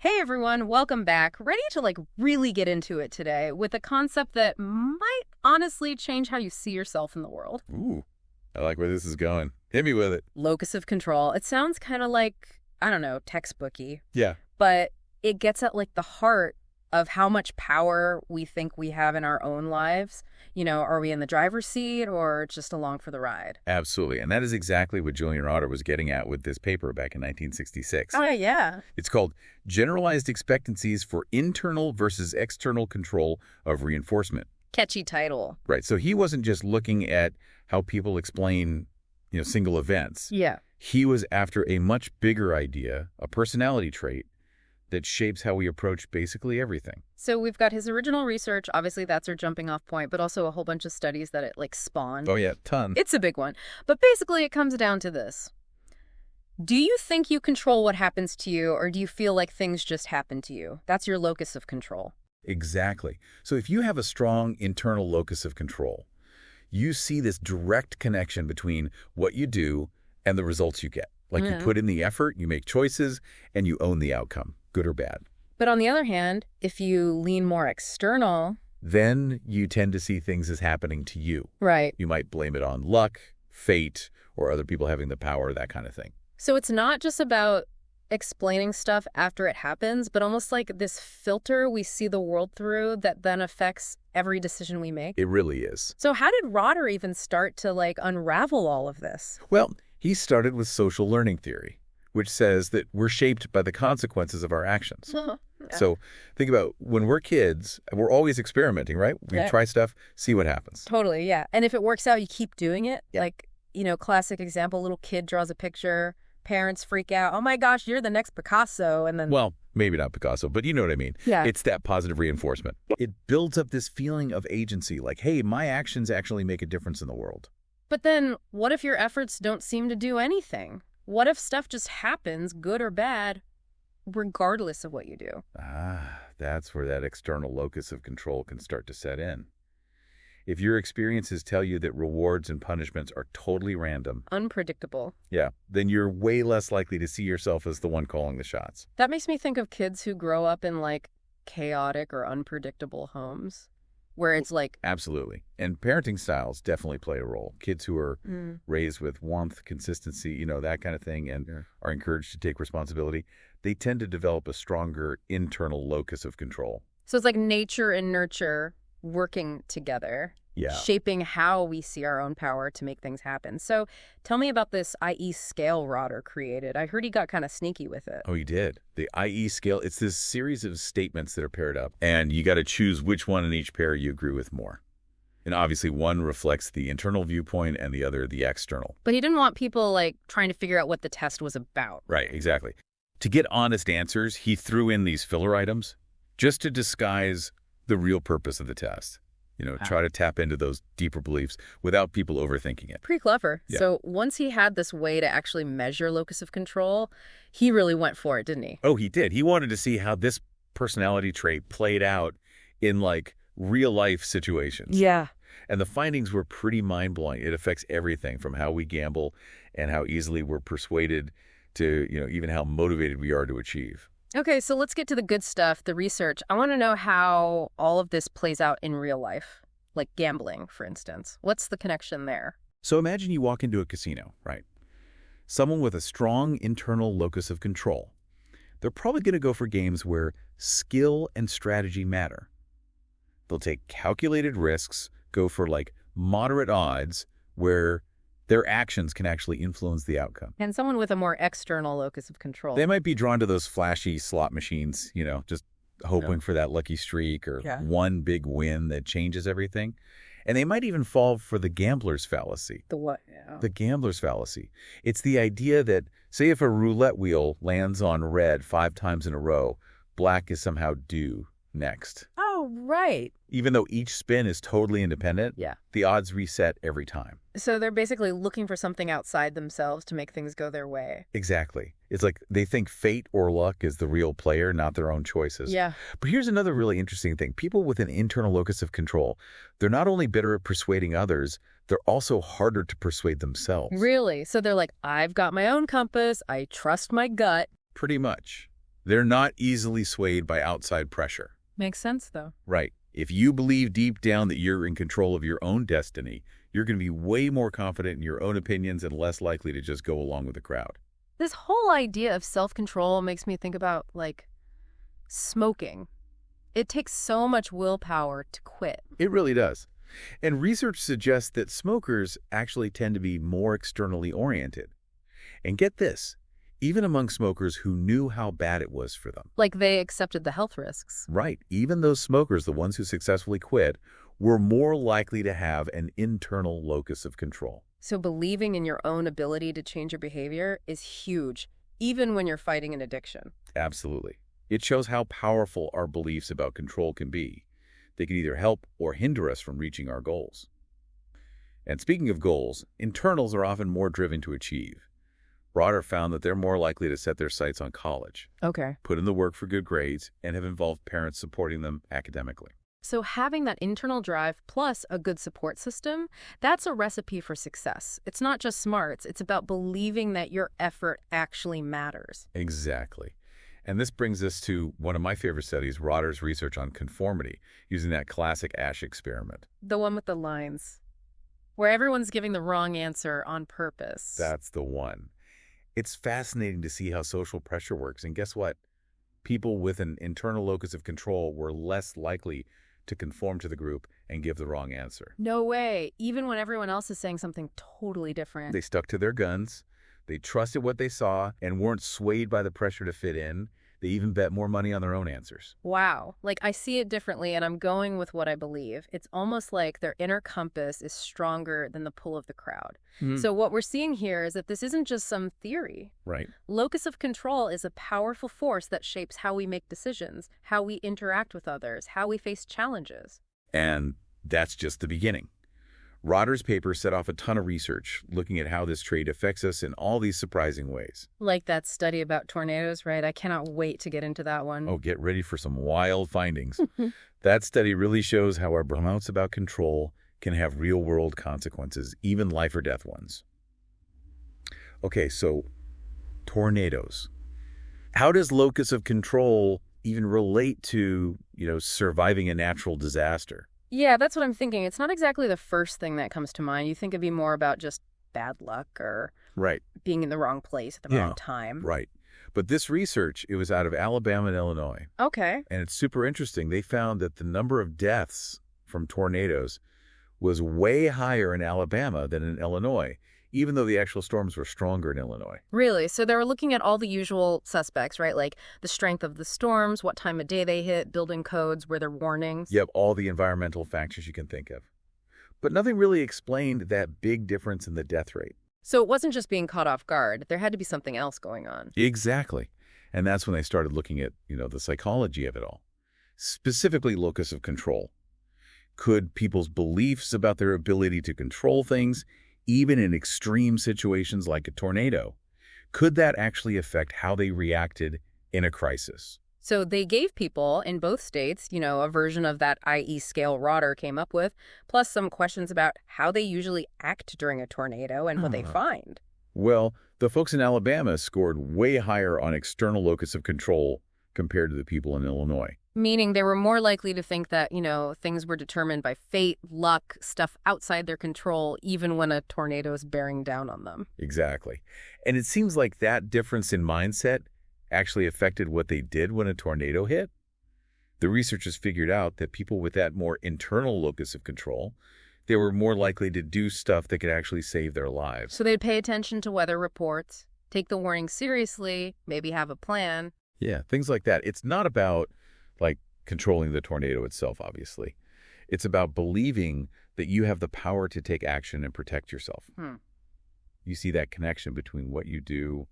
Hey everyone, welcome back. Ready to really get into it today with a concept that might honestly change how you see yourself in the world. Ooh, I like where this is going. Hit me with it. Locus of control. It sounds kind of like, I don't know, textbooky, Yeah, but it gets at the heart of how much power we think we have in our own lives. Are we in the driver's seat or just along for the ride? absolutely. And that is exactly what Julian Rotter was getting at with this paper back in 1966. Oh, yeah. It's called Generalized Expectancies for Internal versus External Control of Reinforcement. Catchy title. Right. So he wasn't just looking at how people explain, single events. Yeah. He was after a much bigger idea, a personality trait that shapes how we approach basically everything. So we've got his original research. Obviously, that's our jumping off point, but also a whole bunch of studies that it spawned. Oh, yeah, ton. It's a big one. But basically, it comes down to this. Do you think you control what happens to you, or do you feel like things just happen to you? That's your locus of control. Exactly. So if you have a strong internal locus of control, you see this direct connection between what you do and the results you get. Like you put in the effort, you make choices, and you own the outcome, good or bad. But on the other hand, if you lean more external... Then you tend to see things as happening to you. Right. You might blame it on luck, fate, or other people having the power, that kind of thing. So it's not just about explaining stuff after it happens, but almost like this filter we see the world through that then affects every decision we make. It really is. So how did Rotter even start to unravel all of this? Well, he started with social learning theory, which says that we're shaped by the consequences of our actions. Yeah. So think about when we're kids, we're always experimenting, right? We try stuff, see what happens. Totally, yeah. And if it works out, you keep doing it. Yeah. Classic example, little kid draws a picture, parents freak out, oh my gosh, you're the next Picasso, and then... Well, maybe not Picasso, but you know what I mean. Yeah. It's that positive reinforcement. It builds up this feeling of agency, like, hey, my actions actually make a difference in the world. But then, what if your efforts don't seem to do anything? What if stuff just happens, good or bad, regardless of what you do? That's where that external locus of control can start to set in. If your experiences tell you that rewards and punishments are totally random, Unpredictable. yeah, then you're way less likely to see yourself as the one calling the shots. That makes me think of kids who grow up in chaotic or unpredictable homes, where it's Absolutely. And parenting styles definitely play a role. Kids who are raised with warmth, consistency, that kind of thing, and are encouraged to take responsibility, they tend to develop a stronger internal locus of control. So it's like nature and nurture working together, shaping how we see our own power to make things happen. So tell me about this IE scale Rotter created. I heard he got kind of sneaky with it. Oh, he did. The IE scale, it's this series of statements that are paired up, and you got to choose which one in each pair you agree with more. And obviously one reflects the internal viewpoint and the other the external. But he didn't want people trying to figure out what the test was about. Right, exactly. To get honest answers, he threw in these filler items just to disguise the real purpose of the test. Try to tap into those deeper beliefs without people overthinking it. Pretty clever. Yeah. So once he had this way to actually measure locus of control, he really went for it, didn't he? Oh, he did. He wanted to see how this personality trait played out in real life situations. Yeah. And the findings were pretty mind-blowing. It affects everything from how we gamble and how easily we're persuaded to, even how motivated we are to achieve. Okay, so let's get to the good stuff, the research. I want to know how all of this plays out in real life, like gambling, for instance. What's the connection there? So imagine you walk into a casino, right? Someone with a strong internal locus of control. They're probably going to go for games where skill and strategy matter. They'll take calculated risks, go for moderate odds where their actions can actually influence the outcome. And someone with a more external locus of control. They might be drawn to those flashy slot machines, just hoping for that lucky streak or one big win that changes everything. And they might even fall for the gambler's fallacy. The what? Yeah. The gambler's fallacy. It's the idea that, say if a roulette wheel lands on red 5 times in a row, black is somehow due next. Oh, right. Even though each spin is totally independent, the odds reset every time. So they're basically looking for something outside themselves to make things go their way. Exactly. It's like they think fate or luck is the real player, not their own choices. Yeah. But here's another really interesting thing. People with an internal locus of control, they're not only better at persuading others, they're also harder to persuade themselves. Really? So they're like, I've got my own compass. I trust my gut. Pretty much. They're not easily swayed by outside pressure. Makes sense, though. Right. If you believe deep down that you're in control of your own destiny, you're going to be way more confident in your own opinions and less likely to just go along with the crowd. This whole idea of self-control makes me think about, like, smoking. It takes so much willpower to quit. It really does. And research suggests that smokers actually tend to be more externally oriented. And get this, even among smokers who knew how bad it was for them. Like they accepted the health risks. Right. Even those smokers, the ones who successfully quit, were more likely to have an internal locus of control. So believing in your own ability to change your behavior is huge, even when you're fighting an addiction. Absolutely. It shows how powerful our beliefs about control can be. They can either help or hinder us from reaching our goals. And speaking of goals, internals are often more driven to achieve. Broader found that they're more likely to set their sights on college, Okay. put in the work for good grades, and have involved parents supporting them academically. So having that internal drive plus a good support system, that's a recipe for success. It's not just smarts. It's about believing that your effort actually matters. Exactly. And this brings us to one of my favorite studies, Rotter's research on conformity, using that classic Ash experiment. The one with the lines, where everyone's giving the wrong answer on purpose. That's the one. It's fascinating to see how social pressure works. And guess what? People with an internal locus of control were less likely to conform to the group and give the wrong answer. No way. Even when everyone else is saying something totally different. They stuck to their guns. They trusted what they saw and weren't swayed by the pressure to fit in. They even bet more money on their own answers. Wow. Like, I see it differently, and I'm going with what I believe. It's almost like their inner compass is stronger than the pull of the crowd. So what we're seeing here is that this isn't just some theory. Right. Locus of control is a powerful force that shapes how we make decisions, how we interact with others, how we face challenges. And that's just the beginning. Rotter's paper set off a ton of research looking at how this trait affects us in all these surprising ways. Like that study about tornadoes, right? I cannot wait to get into that one. Oh, get ready for some wild findings. That study really shows how our beliefs about control can have real-world consequences, even life or death ones. Okay, so tornadoes. How does locus of control even relate to, surviving a natural disaster? Yeah, that's what I'm thinking. It's not exactly the first thing that comes to mind. You think it'd be more about just bad luck or being in the wrong place at the wrong time. Right. But this research, it was out of Alabama and Illinois. Okay. And it's super interesting. They found that the number of deaths from tornadoes was way higher in Alabama than in Illinois, even though the actual storms were stronger in Illinois. Really? So they were looking at all the usual suspects, right? Like the strength of the storms, what time of day they hit, building codes, were there warnings? Yep, all the environmental factors you can think of. But nothing really explained that big difference in the death rate. So it wasn't just being caught off guard. There had to be something else going on. Exactly. And that's when they started looking at, the psychology of it all. Specifically, locus of control. Could people's beliefs about their ability to control things, even in extreme situations like a tornado, could that actually affect how they reacted in a crisis? So they gave people in both states, a version of that IE scale Rotter came up with, plus some questions about how they usually act during a tornado and what they find. Well, the folks in Alabama scored way higher on external locus of control compared to the people in Illinois. Meaning they were more likely to think that, things were determined by fate, luck, stuff outside their control, even when a tornado is bearing down on them. Exactly. And it seems like that difference in mindset actually affected what they did when a tornado hit. The researchers figured out that people with that more internal locus of control, they were more likely to do stuff that could actually save their lives. So they'd pay attention to weather reports, take the warning seriously, maybe have a plan. Yeah, things like that. It's not about controlling the tornado itself, obviously. It's about believing that you have the power to take action and protect yourself. You see that connection between what you do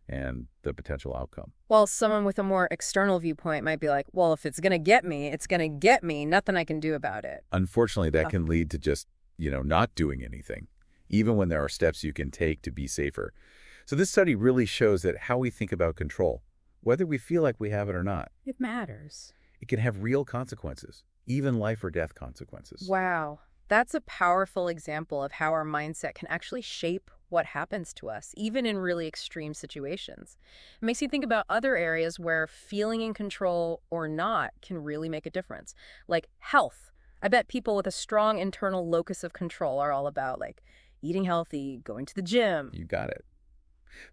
and the potential outcome. Well, someone with a more external viewpoint might be like, well, if it's going to get me, it's going to get me. Nothing I can do about it. Unfortunately, that can lead to just, not doing anything, even when there are steps you can take to be safer. So this study really shows that how we think about control, whether we feel like we have it or not, it matters. It can have real consequences, even life or death consequences. Wow. That's a powerful example of how our mindset can actually shape what happens to us, even in really extreme situations. It makes you think about other areas where feeling in control or not can really make a difference, like health. I bet people with a strong internal locus of control are all about like eating healthy, going to the gym. You got it.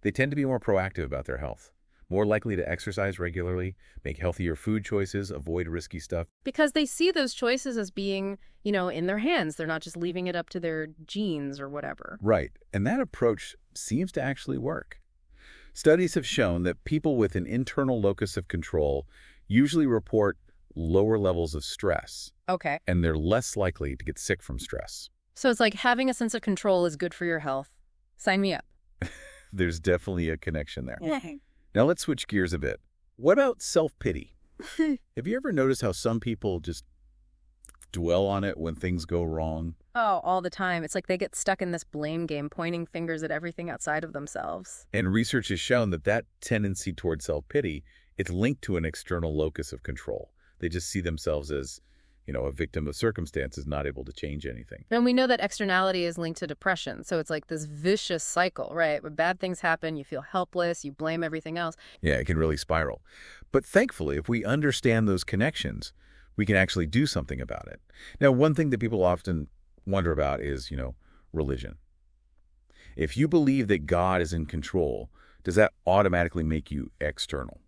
They tend to be more proactive about their health, more likely to exercise regularly, make healthier food choices, avoid risky stuff. Because they see those choices as being, in their hands. They're not just leaving it up to their genes or whatever. Right, and that approach seems to actually work. Studies have shown that people with an internal locus of control usually report lower levels of stress, Okay. and they're less likely to get sick from stress. So it's like having a sense of control is good for your health. Sign me up. There's definitely a connection there. Yeah. Now let's switch gears a bit. What about self-pity? Have you ever noticed how some people just dwell on it when things go wrong? Oh, all the time. It's like they get stuck in this blame game, pointing fingers at everything outside of themselves. And research has shown that that tendency toward self-pity, it's linked to an external locus of control. They just see themselves as, a victim of circumstances, not able to change anything. And we know that externality is linked to depression. So it's like this vicious cycle, right? When bad things happen, you feel helpless, you blame everything else. Yeah, it can really spiral. But thankfully, if we understand those connections, we can actually do something about it. Now, one thing that people often wonder about is, religion. If you believe that God is in control, does that automatically make you external?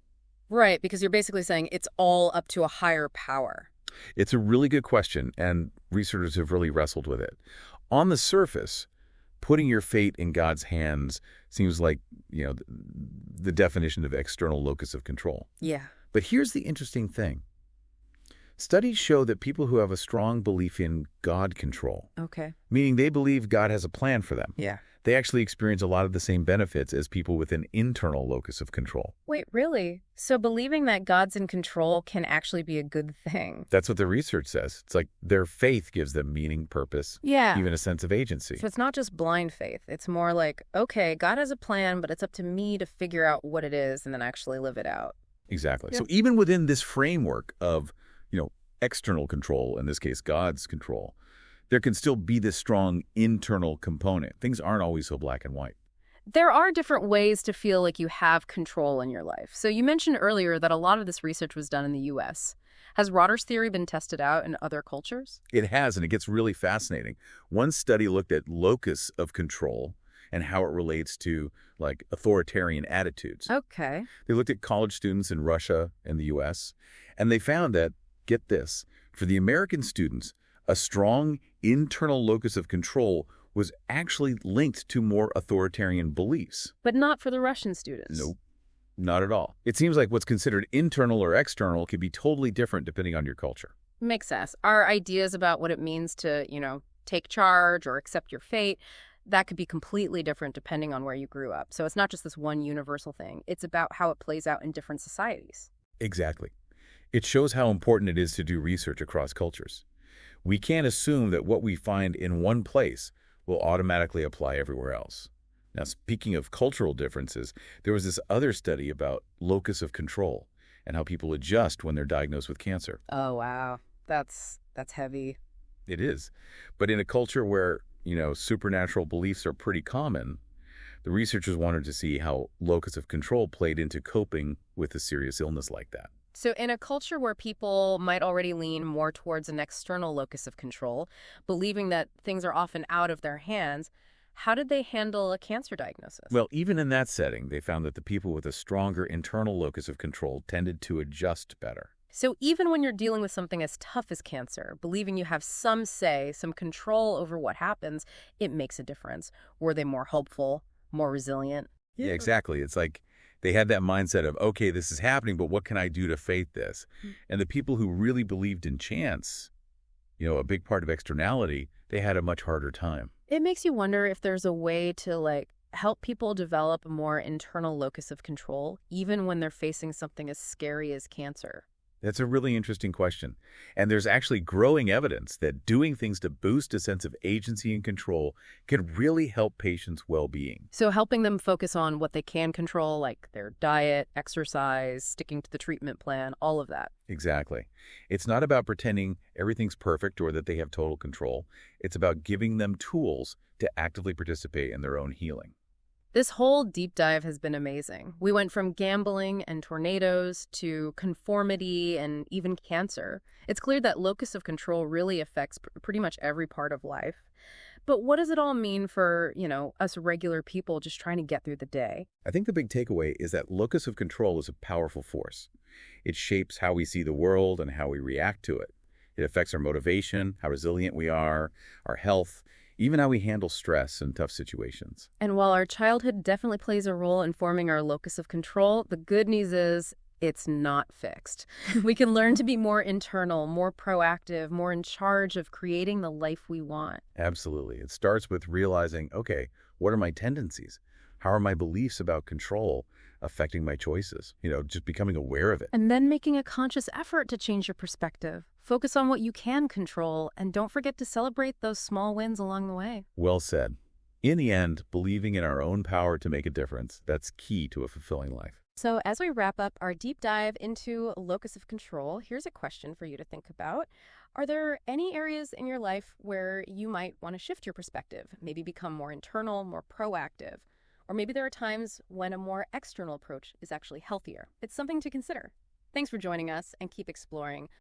Right, because you're basically saying it's all up to a higher power. It's a really good question, and researchers have really wrestled with it. On the surface, putting your fate in God's hands seems like, the definition of external locus of control. Yeah. But here's the interesting thing. Studies show that people who have a strong belief in God control, Okay. meaning they believe God has a plan for them, Yeah. they actually experience a lot of the same benefits as people with an internal locus of control. Wait, really? So believing that God's in control can actually be a good thing? That's what the research says. It's like their faith gives them meaning, purpose, Yeah. even a sense of agency. So it's not just blind faith. It's more like, okay, God has a plan, but it's up to me to figure out what it is and then actually live it out. Exactly. Yeah. So even within this framework of, external control, in this case, God's control, there can still be this strong internal component. Things aren't always so black and white. There are different ways to feel like you have control in your life. So you mentioned earlier that a lot of this research was done in the U.S. Has Rotter's theory been tested out in other cultures? It has, and it gets really fascinating. One study looked at locus of control and how it relates to, authoritarian attitudes. Okay. They looked at college students in Russia and the U.S., and they found that, get this, for the American students, a strong internal locus of control was actually linked to more authoritarian beliefs. But not for the Russian students. Nope, not at all. It seems like what's considered internal or external can be totally different depending on your culture. Makes sense. Our ideas about what it means to, take charge or accept your fate, that could be completely different depending on where you grew up. So it's not just this one universal thing. It's about how it plays out in different societies. Exactly. It shows how important it is to do research across cultures. We can't assume that what we find in one place will automatically apply everywhere else. Now, speaking of cultural differences, there was this other study about locus of control and how people adjust when they're diagnosed with cancer. Oh, wow. That's heavy. It is. But in a culture where, supernatural beliefs are pretty common, the researchers wanted to see how locus of control played into coping with a serious illness like that. So in a culture where people might already lean more towards an external locus of control, believing that things are often out of their hands, how did they handle a cancer diagnosis? Well, even in that setting, they found that the people with a stronger internal locus of control tended to adjust better. So even when you're dealing with something as tough as cancer, believing you have some say, some control over what happens, it makes a difference. Were they more hopeful, more resilient? Yeah, exactly. It's like they had that mindset of, okay, this is happening, but what can I do to fate this? And the people who really believed in chance, a big part of externality, they had a much harder time. It makes you wonder if there's a way to, help people develop a more internal locus of control, even when they're facing something as scary as cancer. That's a really interesting question. And there's actually growing evidence that doing things to boost a sense of agency and control can really help patients' well-being. So helping them focus on what they can control, like their diet, exercise, sticking to the treatment plan, all of that. Exactly. It's not about pretending everything's perfect or that they have total control. It's about giving them tools to actively participate in their own healing. This whole deep dive has been amazing. We went from gambling and tornadoes to conformity and even cancer. It's clear that locus of control really affects pretty much every part of life. But what does it all mean for, us regular people just trying to get through the day? I think the big takeaway is that locus of control is a powerful force. It shapes how we see the world and how we react to it. It affects our motivation, how resilient we are, our health, even how we handle stress in tough situations. And while our childhood definitely plays a role in forming our locus of control, the good news is it's not fixed. We can learn to be more internal, more proactive, more in charge of creating the life we want. Absolutely. It starts with realizing, okay, what are my tendencies? How are my beliefs about control affecting my choices? Just becoming aware of it. And then making a conscious effort to change your perspective. Focus on what you can control, and don't forget to celebrate those small wins along the way. Well said. In the end, believing in our own power to make a difference, that's key to a fulfilling life. So as we wrap up our deep dive into locus of control, here's a question for you to think about. Are there any areas in your life where you might want to shift your perspective, maybe become more internal, more proactive? Or maybe there are times when a more external approach is actually healthier. It's something to consider. Thanks for joining us, and keep exploring.